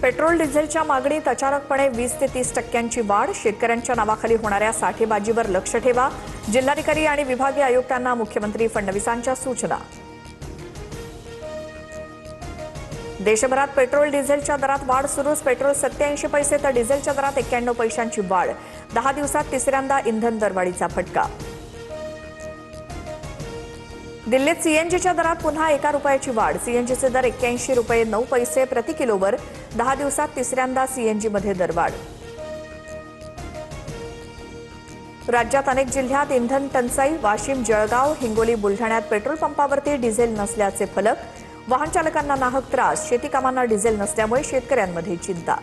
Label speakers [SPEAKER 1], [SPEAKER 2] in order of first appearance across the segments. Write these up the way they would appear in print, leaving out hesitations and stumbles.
[SPEAKER 1] Petrol डिझेलच्या मागणीत अचानकपणे 20 ते 30% वाढ. शेतकऱ्यांच्या नावाखाली होणाऱ्या साठेबाजीवर लक्ष ठेवा. जिल्हाधिकारी आणि विभागीय आयुक्तांना मुख्यमंत्री फडणवीसांच्या सूचना. देशभरात पेट्रोल डिझेलच्या दरात वाढ सुरूच. पेट्रोल 87 पैसे तर डिझेलच्या दरात 91 पैशांची वाढ. 10 दिवसात तिसऱ्यांदा इंधन दरवाढीचा फटका. दिल्लीत सीएनजीच्या दरात पुन्हा 1 रुपयाची वाढ. सीएनजीचे दर 81 रुपये 9 पैसे प्रति किलोवर. 10 दिवसात तिसऱ्यांदा सीएनजीमध्ये दरवाढ. राज्यात अनेक जिल्ह्यात इंधन टंचाई. वाशिम, जळगाव, हिंगोली, बुलढाण्यात पेट्रोल पंपावरती डिझेल नसल्याचे फलक. वाहन चालकांना नाहक त्रास. शेती कामांना डिझेल नसल्यामुळे शेतकऱ्यांमध्ये चिंता.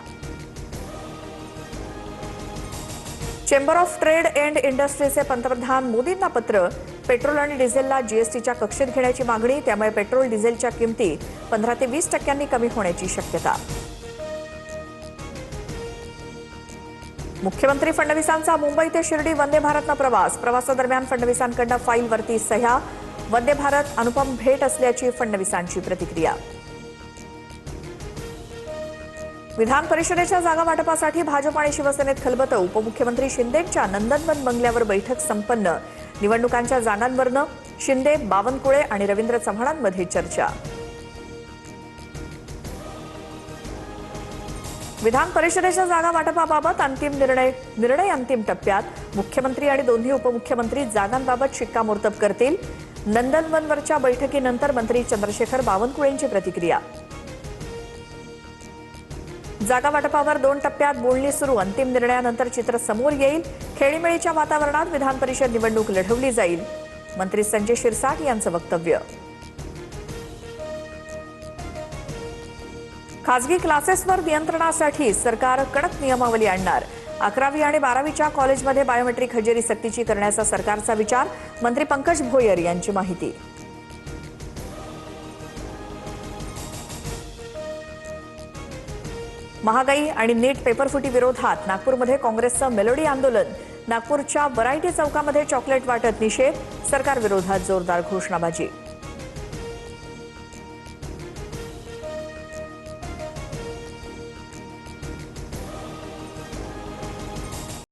[SPEAKER 1] चेंबर ऑफ ट्रेड अँड इंडस्ट्रीचे पंतप्रधान मोदींना पत्र. पेट्रोल आणि डिझेलला जीएसटीच्या कक्षेत घेण्याची मागणी. त्यामुळे पेट्रोल डिझेलच्या किमती 15 ते 20% कमी होण्याची शक्यता. मुख्यमंत्री फडणवीसांचा मुंबई ते शिर्डी वंदे भारतनं प्रवास. प्रवासादरम्यान फडणवीसांकडून फाईलवरती सह्या. वंदे भारत अनुपम भेट असल्याची फडणवीसांची प्रतिक्रिया. विधान परिषदेच्या जागा वाटपासाठी भाजप आणि शिवसेनेत खलबतं. उपमुख्यमंत्री शिंदेंच्या नंदनवन बंगल्यावर बैठक संपन्न. निवडणुकांच्या जागांवरनं शिंदे, बावनकुळे आणि रवींद्र चव्हाणांमध्ये चर्चा. विधान परिषदेच्या जागा वाटपाबाबत अंतिम निर्णय अंतिम टप्प्यात. मुख्यमंत्री आणि दोन्ही उपमुख्यमंत्री जागांबाबत शिक्कामोर्तब करतील. नंदनवनवरच्या बैठकीनंतर मंत्री चंद्रशेखर बावनकुळेंची प्रतिक्रिया. जागा वाटपावर 2 टप्प्यात बोलणी सुरू. अंतिम निर्णयानंतर चित्र समोर येईल. खेळीमेळीच्या वातावरणात विधान परिषद निवडणूक लढवली जाईल. मंत्री संजय शिरसाट यांचं वक्तव्य. खासगी क्लासेसवर नियंत्रणासाठी सरकार कडक नियमावली आणणार. 11वी आणि 12वीच्या कॉलेजमध्ये बायोमेट्रिक हजेरी सक्तीची करण्याचा सरकारचा विचार. मंत्री पंकज भोयर यांची माहिती. महागाई आणि नीट पेपरफुटी विरोधात नागपूरमध्ये काँग्रेसचं मेलोडी आंदोलन. नागपूरच्या व्हरायटी चौकामध्ये चॉकलेट वाटत निषेध. सरकार विरोधात जोरदार घोषणाबाजी.